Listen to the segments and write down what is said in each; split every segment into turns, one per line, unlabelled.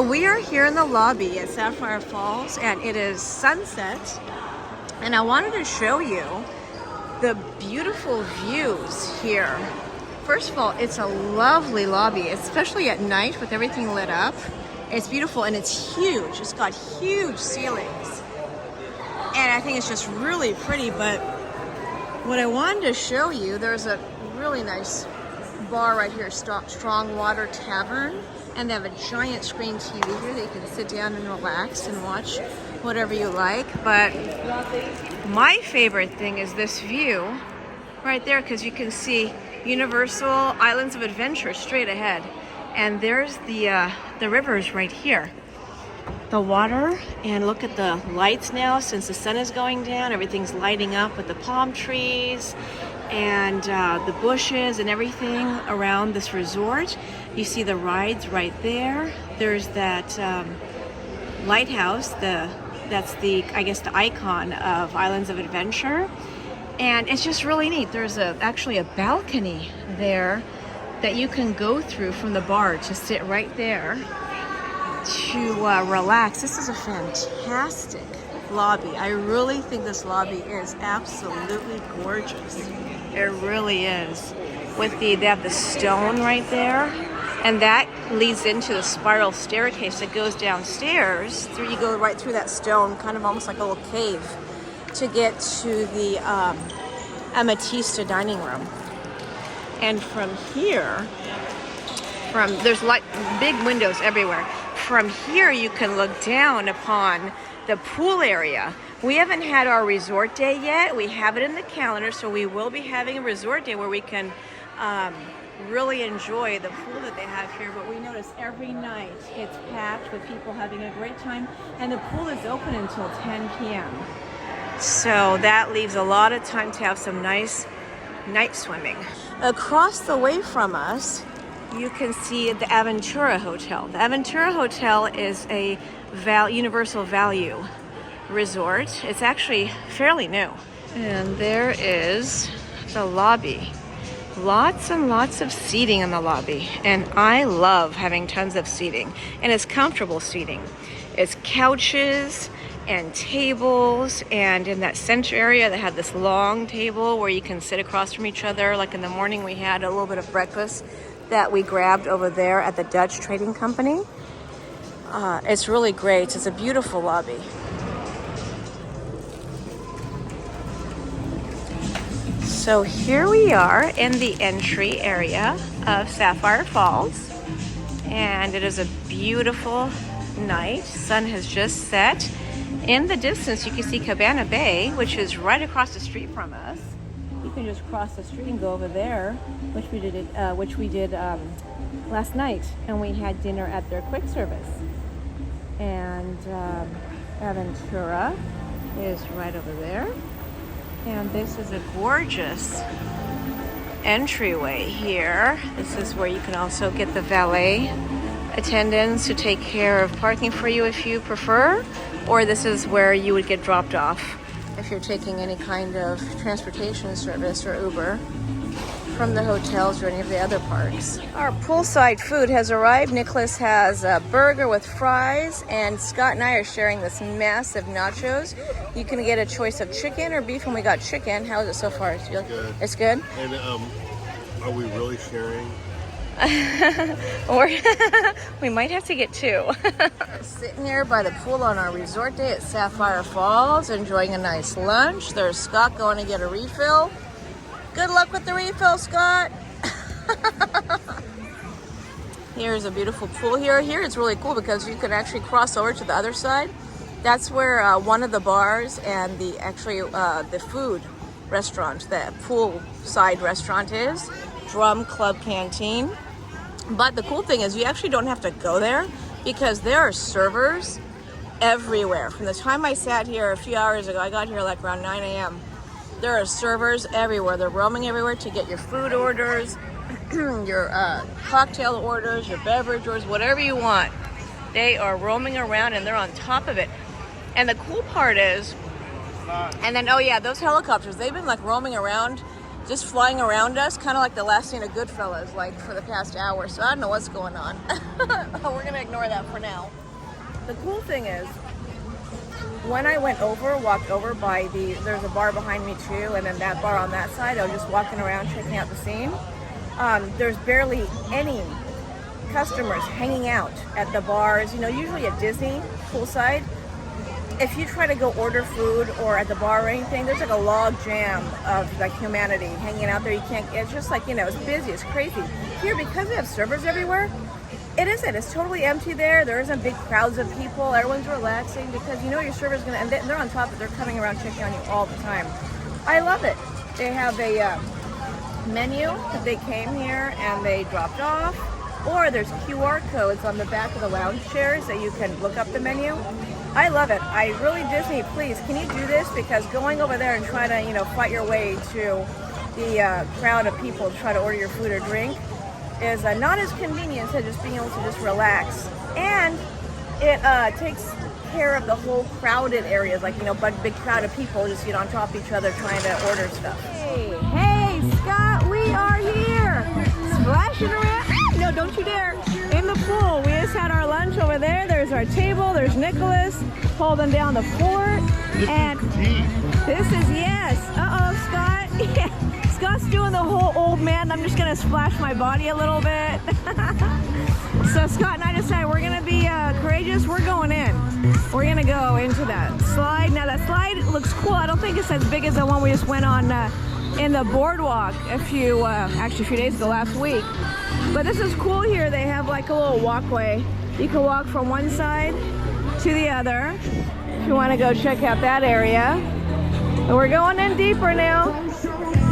So we are here in the lobby at Sapphire Falls, and it is sunset. And I wanted to show you the beautiful views here. First of all, it's a lovely lobby, especially at night with everything lit up. It's beautiful and it's huge. It's got huge ceilings. And I think it's just really pretty, but what I wanted to show you, there's a really nice bar right here, Strong Water Tavern, and they have a giant screen TV here that you can sit down and relax and watch whatever you like. But my favorite thing is this view right there, because you can see Universal Islands of Adventure straight ahead, and there's the rivers right here, the water. And look at the lights now. Since the sun is going down, everything's lighting up with the palm trees and the bushes and everything around this resort. You see the rides right there. There's that lighthouse, that's the, I guess, the icon of Islands of Adventure. And it's just really neat. There's actually a balcony there that you can go through from the bar to sit right there to relax. This is a fantastic lobby. I really think this lobby is absolutely gorgeous. It really is. They have the stone right there, and that leads into the spiral staircase that goes downstairs. You go right through that stone, kind of almost like a little cave, to get to the Ametista dining room. And from here, there's like big windows everywhere. From here, you can look down upon the pool area. We haven't had our resort day yet. We have it in the calendar, so we will be having a resort day where we can really enjoy the pool that they have here. But we notice every night it's packed with people having a great time, and the pool is open until 10 p.m. So that leaves a lot of time to have some nice night swimming. Across the way from us, you can see the Aventura Hotel. The Aventura Hotel is a Universal Value resort. It's actually fairly new. And there is the lobby. Lots and lots of seating in the lobby. And I love having tons of seating. And it's comfortable seating. It's couches and tables, and in that center area they have this long table where you can sit across from each other. Like in the morning we had a little bit of breakfast that we grabbed over there at the Dutch Trading Company. It's really great. It's a beautiful lobby. So here we are in the entry area of Sapphire Falls, and it is a beautiful night. Sun has just set. In the distance, you can see Cabana Bay, which is right across the street from us. You can just cross the street and go over there, which we did last night, and we had dinner at their quick service. And Aventura is right over there, and this is a gorgeous entryway here. This is where you can also get the valet attendants to take care of parking for you if you prefer, or this is where you would get dropped off if you're taking any kind of transportation service or Uber from the hotels or any of the other parks. Our poolside food has arrived. Nicholas has a burger with fries, and Scott and I are sharing this massive nachos. You can get a choice of chicken or beef, and we got chicken. How is it so far?
Good.
It's good?
And are we really sharing?
Or we might have to get two. Sitting here by the pool on our resort day at Sapphire Falls, enjoying a nice lunch. There's Scott going to get a refill. Good luck with the refill, Scott. Here's a beautiful pool here. Here it's really cool because you can actually cross over to the other side. That's where one of the bars and the food restaurant, the Poolside restaurant is. Drum Club Canteen. But the cool thing is you actually don't have to go there because there are servers everywhere. From the time I sat here a few hours ago, I got here like around 9 a.m. There are servers everywhere. They're roaming everywhere to get your food orders, your cocktail orders, your beverage orders, whatever you want. They are roaming around and they're on top of it. And the cool part is, and then, oh yeah, those helicopters, they've been like roaming around just flying around us, kind of like the last scene of Goodfellas, like for the past hour. So I don't know what's going on. We're gonna ignore that for now. The cool thing is, when I walked over by there's a bar behind me too, and then that bar on that side, I was just walking around checking out the scene. There's barely any customers hanging out at the bars. You know, usually at Disney, Poolside, if you try to go order food or at the bar or anything, there's like a log jam of like humanity hanging out there. You can't, it's just like, you know, it's busy, it's crazy. Here, because we have servers everywhere, it isn't. It's totally empty there. There isn't big crowds of people. Everyone's relaxing because you know your server's gonna, and they're on top of it. They're coming around checking on you all the time. I love it. They have a menu that they came here and they dropped off, or there's QR codes on the back of the lounge chairs that you can look up the menu. I love it. I really, Disney, please, can you do this? Because going over there and trying to, you know, fight your way to the crowd of people to try to order your food or drink is not as convenient as just being able to just relax. And it takes care of the whole crowded areas, like, you know, big crowd of people just, you know, on top of each other trying to order stuff. Hey, Scott, we are here, splashing around. No, don't you dare. In the pool. We just had our lunch over there. There's our table. There's Nicholas holding down the fort. And this is, yes. Uh-oh, Scott. Yeah. Scott's doing the whole old man. I'm just going to splash my body a little bit. So Scott and I decided we're going to be courageous. We're going in. We're going to go into that slide. Now, that slide looks cool. I don't think it's as big as the one we just went on in the boardwalk actually a few days ago, last week. But this is cool here. They have like a little walkway. You can walk from one side to the other if you want to go check out that area. And we're going in deeper now.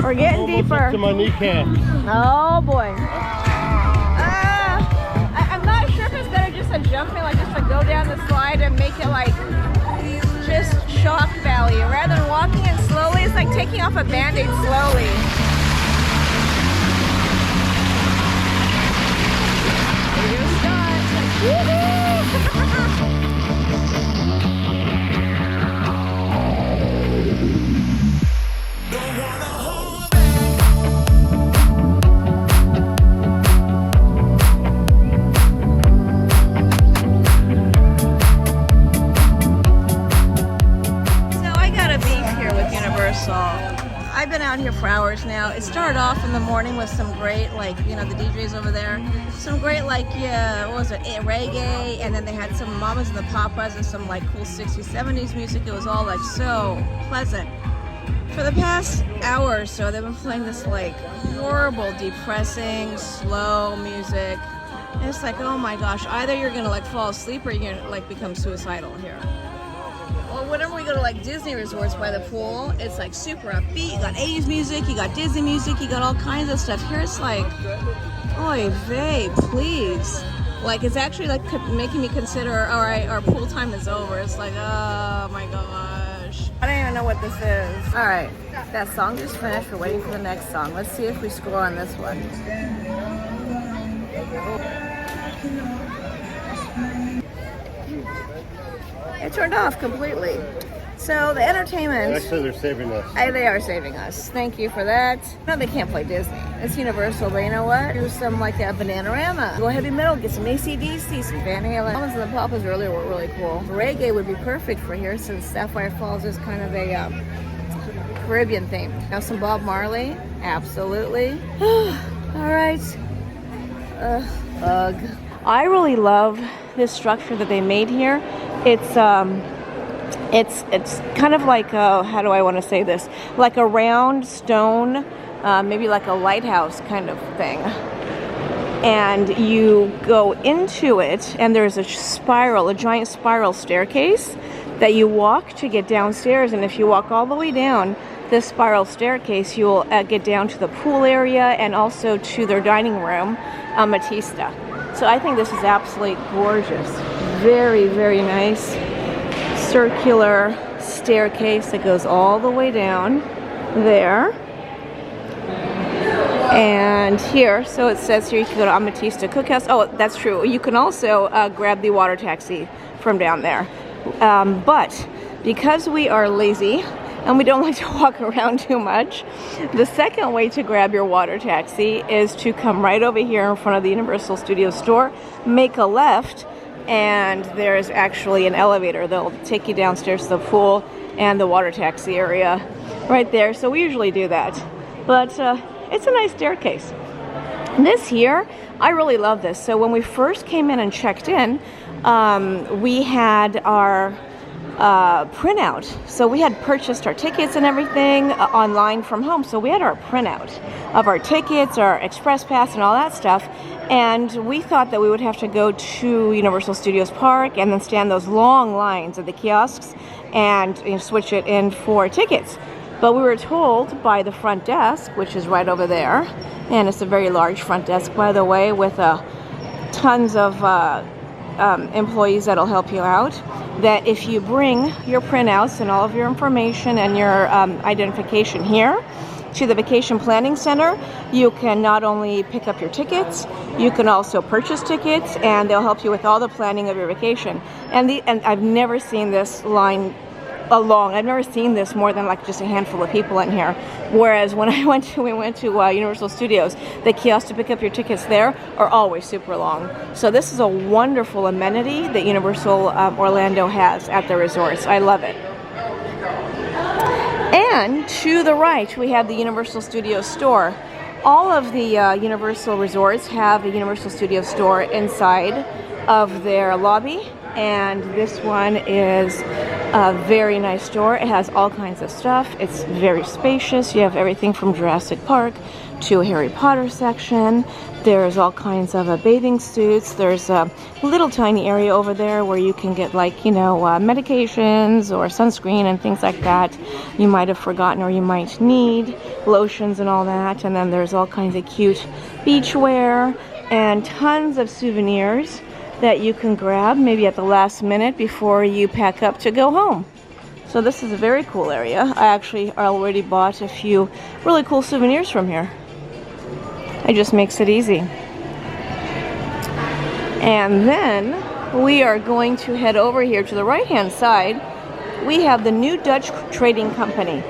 We're getting deeper.
Up to my kneecap.
Oh boy. I'm not sure if it's better just to jump in, like just to go down the slide and make it like just shock value rather than walking in slowly. It's like taking off a band-aid slowly. I've been out here for hours now. It started off in the morning with some great, like, you know, the DJs over there. Some great, like, yeah, what was it, reggae, and then they had some Mamas and the Papas and some, like, cool 60s, 70s music. It was all, like, so pleasant. For the past hour or so, they've been playing this, like, horrible, depressing, slow music. And it's like, oh my gosh, either you're gonna, like, fall asleep or you're gonna, like, become suicidal here. Well, whenever we go to like Disney resorts by the pool, it's like super upbeat. You got 80s music, you got Disney music, you got all kinds of stuff. Here it's like, oy vey, please. Like it's actually like making me consider, all right, our pool time is over. It's like, oh my gosh. I don't even know what this is. All right, that song just finished. We're waiting for the next song. Let's see if we score on this one. It turned off completely. So the entertainment.
Actually, they're saving us.
They are saving us. Thank you for that. No, they can't play Disney. It's Universal, but you know what? Do some like a Bananarama. Go heavy metal, get some AC/DC, some Van Halen. Mamas and the Papas earlier were really cool. Reggae would be perfect for here since Sapphire Falls is kind of a Caribbean theme. Now some Bob Marley. Absolutely. All right. Ugh. I really love this structure that they made here. It's kind of like how do I want to say this? Like a round stone, maybe like a lighthouse kind of thing. And you go into it, and there's a giant spiral staircase that you walk to get downstairs. And if you walk all the way down this spiral staircase, you will get down to the pool area and also to their dining room, Amatista. So I think this is absolutely gorgeous. Very, very nice circular staircase that goes all the way down there. And here, so it says here you can go to Amatista Cookhouse. Oh, that's true. You can also grab the water taxi from down there. But because we are lazy, and we don't like to walk around too much. The second way to grab your water taxi is to come right over here in front of the Universal Studios store, make a left, and there's actually an elevator that'll take you downstairs to the pool and the water taxi area right there. So we usually do that, but it's a nice staircase. This here, I really love this. So when we first came in and checked in, we had our printout. So we had purchased our tickets and everything online from home. So we had our printout of our tickets, our express pass, and all that stuff. And we thought that we would have to go to Universal Studios Park and then stand those long lines at the kiosks and switch it in for tickets. But we were told by the front desk, which is right over there, and it's a very large front desk, by the way, with tons of employees that'll help you out, that if you bring your printouts and all of your information and your identification here to the Vacation Planning Center, you can not only pick up your tickets, you can also purchase tickets, and they'll help you with all the planning of your vacation. And I've never seen this line along. I've never seen this more than like just a handful of people in here. Whereas when we went to Universal Studios, the kiosks to pick up your tickets there are always super long. So this is a wonderful amenity that Universal Orlando has at the resorts. I love it. And to the right, we have the Universal Studios store. All of the Universal resorts have a Universal Studios store inside of their lobby. And this one is a very nice store. It has all kinds of stuff. It's very spacious. You have everything from Jurassic Park to a Harry Potter section. There's all kinds of bathing suits. There's a little tiny area over there where you can get medications or sunscreen and things like that you might have forgotten or you might need, lotions and all that. And then there's all kinds of cute beachwear and tons of souvenirs that you can grab maybe at the last minute before you pack up to go home. So this is a very cool area. I actually already bought a few really cool souvenirs from here. It just makes it easy. And then we are going to head over here to the right-hand side. We have the New Dutch Trading Company.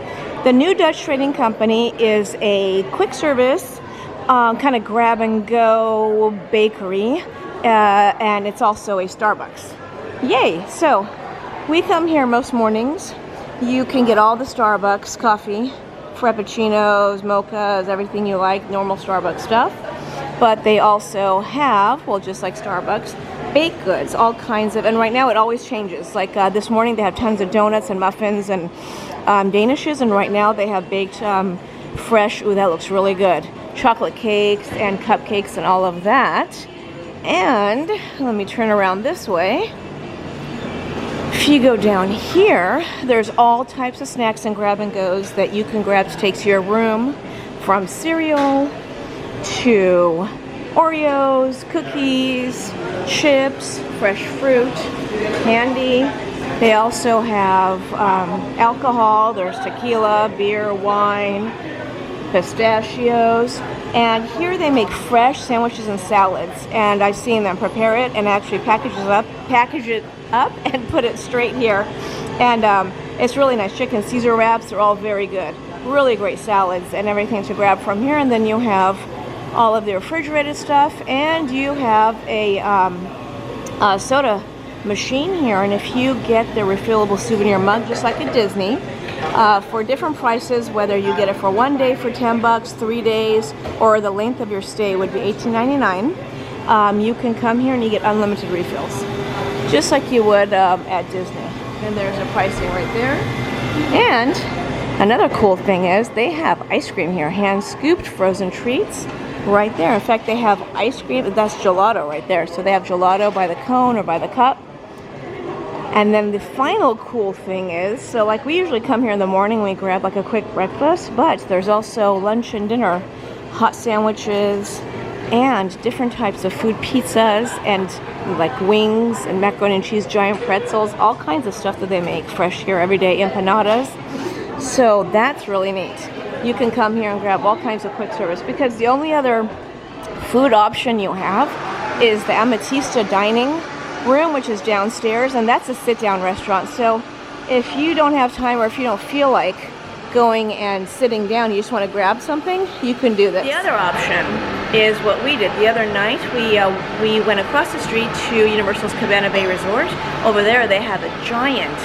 The New Dutch Trading Company is a quick service kind of grab-and-go bakery. And it's also a Starbucks. Yay! So we come here most mornings. You can get all the Starbucks coffee, frappuccinos, mochas, everything you like, normal Starbucks stuff. But they also have, well, just like Starbucks, baked goods, all kinds of, and right now it always changes. Like this morning they have tons of donuts and muffins and danishes, and right now they have baked fresh, ooh, that looks really good, chocolate cakes and cupcakes and all of that. And let me turn around this way. If you go down here, there's all types of snacks and grab-and-goes that you can grab to take to your room, from cereal to Oreos, cookies, chips, fresh fruit, candy. They also have alcohol. There's tequila, beer, wine, pistachios. And here they make fresh sandwiches and salads, and I've seen them prepare it and actually package it up and put it straight here. And it's really nice. Chicken Caesar wraps are all very good. Really great salads and everything to grab from here. And then you have all of the refrigerated stuff, and you have a soda machine here. And if you get the refillable souvenir mug, just like at Disney, for different prices, whether you get it for 1 day for $10, 3 days, or the length of your stay would be $18.99. You can come here and you get unlimited refills, just like you would at Disney. And there's a pricing right there. And another cool thing is they have ice cream here, hand-scooped frozen treats right there. In fact, they have ice cream, that's gelato right there. So they have gelato by the cone or by the cup. And then the final cool thing is, so like we usually come here in the morning, we grab like a quick breakfast, but there's also lunch and dinner, hot sandwiches, and different types of food, pizzas, and like wings, and macaroni and cheese, giant pretzels, all kinds of stuff that they make fresh here every day, empanadas. So that's really neat. You can come here and grab all kinds of quick service, because the only other food option you have is the Amatista dining room, which is downstairs, and that's a sit-down restaurant. So if you don't have time or if you don't feel like going and sitting down, you just want to grab something, you can do this. The other option is what we did. The other night, we went across the street to Universal's Cabana Bay Resort. Over there, they have a giant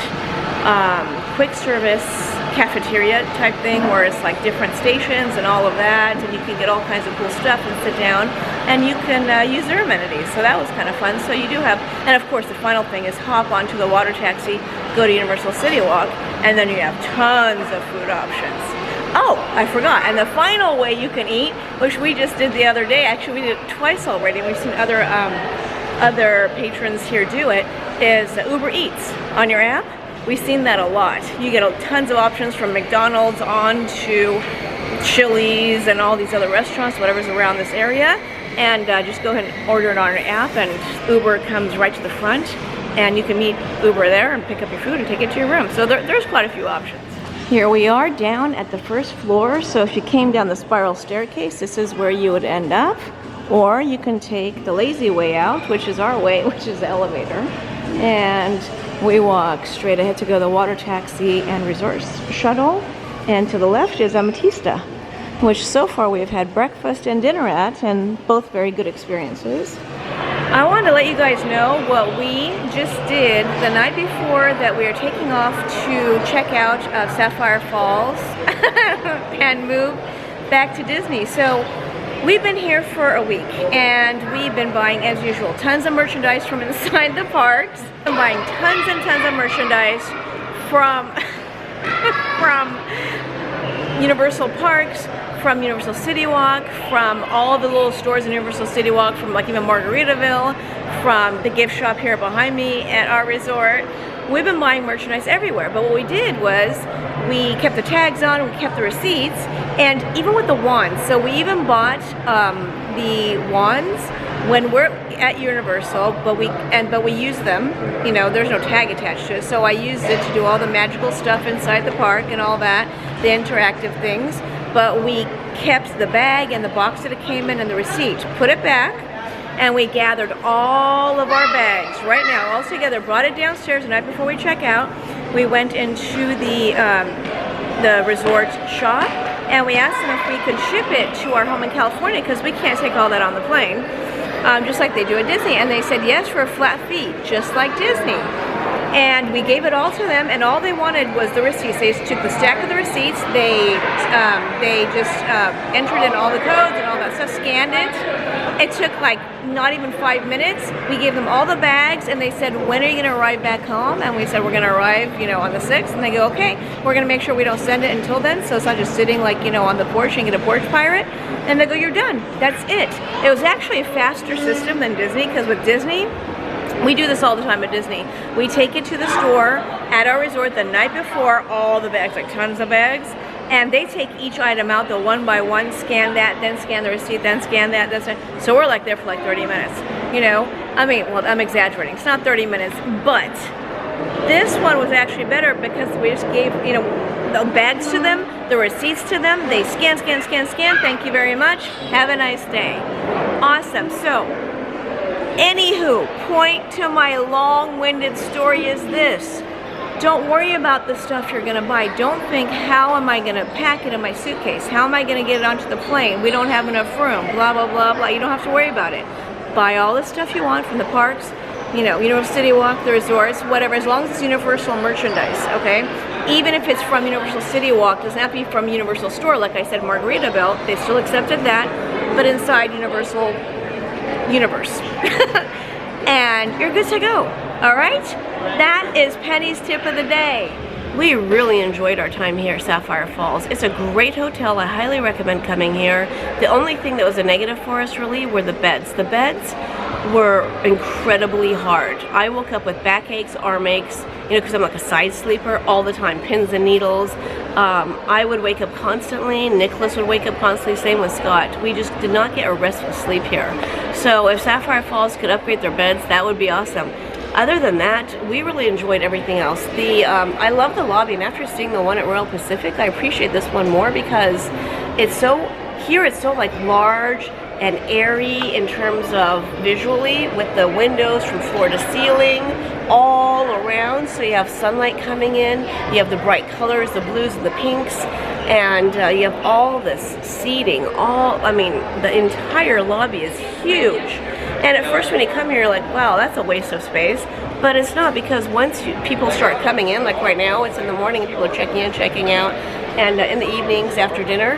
quick service cafeteria type thing where it's like different stations and all of that, and you can get all kinds of cool stuff and sit down and you can use their amenities. So that was kind of fun. So you do have, and of course the final thing is hop onto the water taxi, go to Universal City Walk, and then you have tons of food options. Oh, I forgot. And the final way you can eat, which we just did the other day, actually we did it twice already, and we've seen other patrons here do it, is Uber Eats on your app. We've seen that a lot. You get tons of options from McDonald's on to Chili's and all these other restaurants, whatever's around this area, and just go ahead and order it on your app, and Uber comes right to the front, and you can meet Uber there and pick up your food and take it to your room. So there's quite a few options. Here we are down at the first floor, so if you came down the spiral staircase, this is where you would end up, or you can take the lazy way out, which is our way, which is the elevator, and we walk straight ahead to go to the water taxi and resort shuttle, and to the left is Ametista, which so far we've had breakfast and dinner at, and both very good experiences. I wanted to let you guys know what we just did the night before that we are taking off to check out Sapphire Falls and move back to Disney. So we've been here for a week, and we've been buying, as usual, tons of merchandise from inside the parks. I'm buying tons and tons of merchandise from Universal Parks, from Universal City Walk, from all the little stores in Universal City Walk, from like even Margaritaville, from the gift shop here behind me at our resort. We've been buying merchandise everywhere, but what we did was we kept the tags on, we kept the receipts, and even with the wands. So we even bought the wands when we're at Universal, but we use them. You know, there's no tag attached to it, so I used it to do all the magical stuff inside the park and all that, the interactive things. But we kept the bag and the box that it came in and the receipt, put it back, and we gathered all of our bags right now all together, brought it downstairs the night before we check out. We went into the resort shop, and we asked them if we could ship it to our home in California, because we can't take all that on the plane, just like they do at Disney. And they said yes for a flat fee, just like Disney. And we gave it all to them, and all they wanted was the receipts. They just took the stack of the receipts, they just entered in all the codes and all that stuff, scanned it. It took like not even 5 minutes. We gave them all the bags, and they said, when are you gonna arrive back home? And we said, we're gonna arrive, you know, on the 6th. And they go, okay, we're gonna make sure we don't send it until then, so it's not just sitting like, you know, on the porch and get a porch pirate. And they go, you're done, that's it. It was actually a faster system than Disney, because with Disney, we do this all the time at Disney. We take it to the store at our resort the night before, all the bags, like tons of bags, and they take each item out, they'll one by one scan that, then scan the receipt, then scan that, so we're like there for like 30 minutes, you know? I mean, well, I'm exaggerating, it's not 30 minutes, but this one was actually better because we just gave, you know, the bags to them, the receipts to them, they scan, scan, scan, scan, thank you very much, have a nice day. Awesome. So, anywho, point to my long-winded story is this. Don't worry about the stuff you're gonna buy. Don't think, how am I gonna pack it in my suitcase? How am I gonna get it onto the plane? We don't have enough room, blah, blah, blah, blah. You don't have to worry about it. Buy all the stuff you want from the parks, you know, Universal City Walk, the resorts, whatever, as long as it's Universal merchandise, okay? Even if it's from Universal City Walk, doesn't have to be from Universal Store, like I said, Margaritaville, they still accepted that, but inside Universal Universe. And you're good to go. All right? That is Penny's tip of the day. We really enjoyed our time here at Sapphire Falls. It's a great hotel. I highly recommend coming here. The only thing that was a negative for us really were the beds. The beds were incredibly hard. I woke up with backaches, arm aches, you know, because I'm like a side sleeper all the time, pins and needles. I would wake up constantly. Nicholas would wake up constantly, same with Scott. We just did not get a restful sleep here. So if Sapphire Falls could upgrade their beds, that would be awesome. Other than that, we really enjoyed everything else. I love the lobby, and after seeing the one at Royal Pacific, I appreciate this one more because it's so like large and airy in terms of visually, with the windows from floor to ceiling,
all around, so you have sunlight coming in, you have the bright colors, the blues and the pinks, and you have all this seating, the entire lobby is huge. And at first when you come here, you're like, wow, that's a waste of space. But it's not, because once people start coming in, like right now, it's in the morning and people are checking in, checking out, and in the evenings after dinner,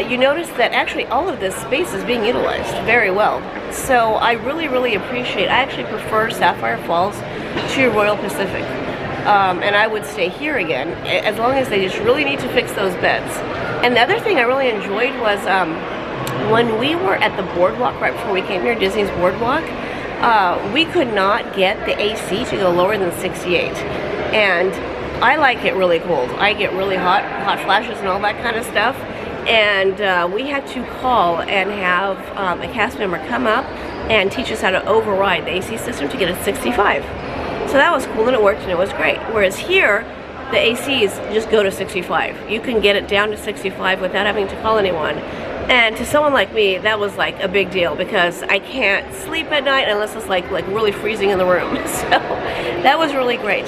you notice that actually all of this space is being utilized very well. So I really appreciate, I actually prefer Sapphire Falls to Royal Pacific. And I would stay here again, as long as they just really need to fix those beds. And the other thing I really enjoyed was when we were at the boardwalk right before we came here, Disney's boardwalk, we could not get the AC to go lower than 68. And I like it really cold. I get really hot flashes and all that kind of stuff. And we had to call and have a cast member come up and teach us how to override the AC system to get it 65. So that was cool, and it worked, and it was great. Whereas here, the ACs just go to 65. You can get it down to 65 without having to call anyone. And to someone like me, that was like a big deal, because I can't sleep at night unless it's like really freezing in the room. So that was really great.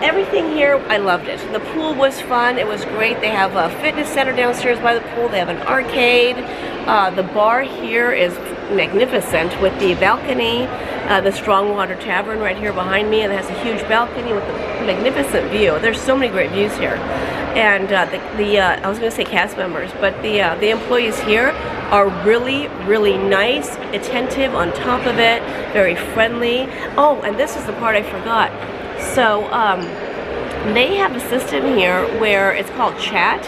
Everything here, I loved it. The pool was fun. It was great. They have a fitness center downstairs by the pool. They have an arcade. The bar here is magnificent with the balcony. The Strongwater Tavern right here behind me, and it has a huge balcony with a magnificent view. There's so many great views here. And I was going to say cast members, but the employees here are really nice, attentive on top of it, very friendly. Oh, and this is the part I forgot. So they have a system here where it's called chat,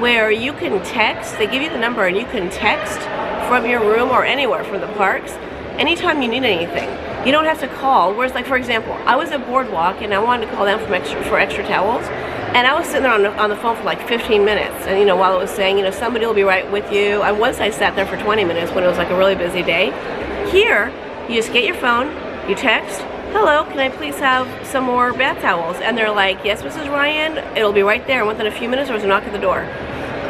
where you can text. They give you the number and you can text from your room or anywhere from the parks anytime you need anything. You don't have to call. Whereas, like, for example, I was at Boardwalk and I wanted to call them for extra towels, and I was sitting there on the phone for like 15 minutes, and while it was saying, somebody will be right with you. And once I sat there for 20 minutes when it was like a really busy day. Here, you just get your phone, you text, hello, can I please have some more bath towels? And they're like, yes, Mrs. Ryan, it'll be right there. And within a few minutes, there was a knock at the door.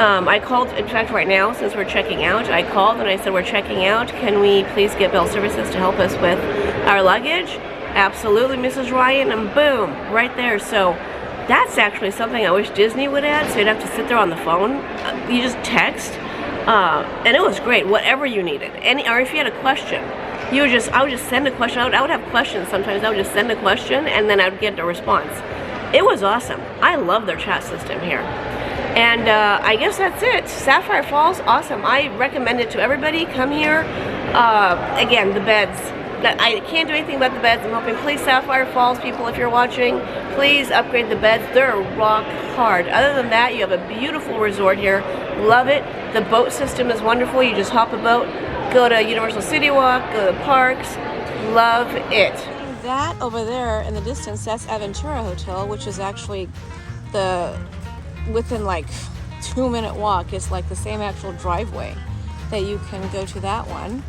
I called, in fact, right now, since we're checking out, I called and I said, we're checking out. Can we please get Bell Services to help us with our luggage? Absolutely, Mrs. Ryan, and boom, right there. So that's actually something I wish Disney would add, so you'd have to sit there on the phone. You just text, and it was great, whatever you needed. Or if you had a question, I would just send a question. I would have questions sometimes. I would just send a question, and then I would get a response. It was awesome. I love their chat system here. And I guess that's it. Sapphire Falls, awesome. I recommend it to everybody. Come here. Again, the beds. I can't do anything about the beds. I'm hoping, please, Sapphire Falls people, if you're watching, please upgrade the beds. They're rock hard. Other than that, you have a beautiful resort here. Love it. The boat system is wonderful. You just hop a boat, go to Universal City Walk, go to the parks. Love it.
That over there in the distance, that's Aventura Hotel, which is actually within like 2-minute walk. It's like the same actual driveway that you can go to that one.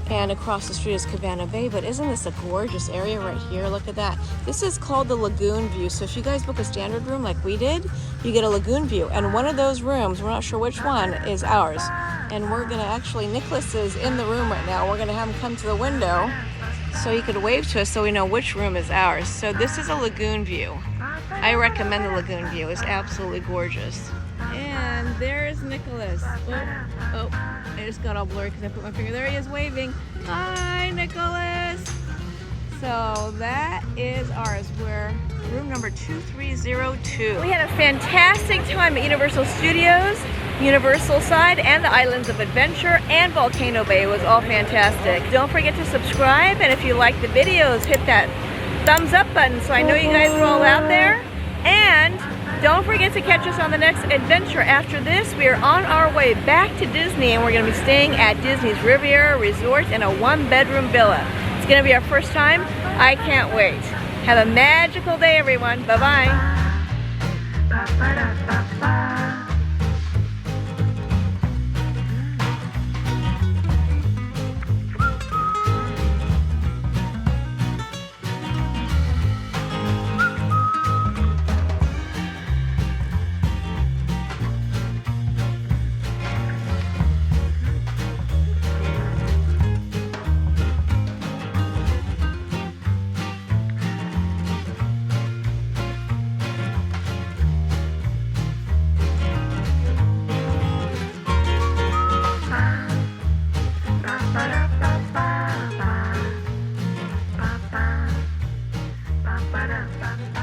And across the street is Cabana Bay. But isn't this a gorgeous area right here? Look at that. This is called the Lagoon View. So if you guys book a standard room like we did, you get a lagoon view. And one of those rooms, we're not sure which one, is ours. And we're gonna actually, Nicholas is in the room right now. We're gonna have him come to the window so he could wave to us so we know which room is ours. So this is a lagoon view. I recommend the lagoon view. It's absolutely gorgeous. And there's Nicholas. Oh, I just got all blurry because I put my finger. There he is waving. Hi, Nicholas. So that is ours. We're room number 2302. We had a fantastic time at Universal Studios, Universal Side, and the Islands of Adventure, and Volcano Bay. It was all fantastic. Don't forget to subscribe, and if you like the videos, hit that thumbs up button so I know you guys are all out there. And don't forget to catch us on the next adventure. After this, we are on our way back to Disney, and we're going to be staying at Disney's Riviera Resort in a 1-bedroom villa. It's going to be our first time. I can't wait. Have a magical day, everyone. Bye-bye. Ba-da-ba-ba.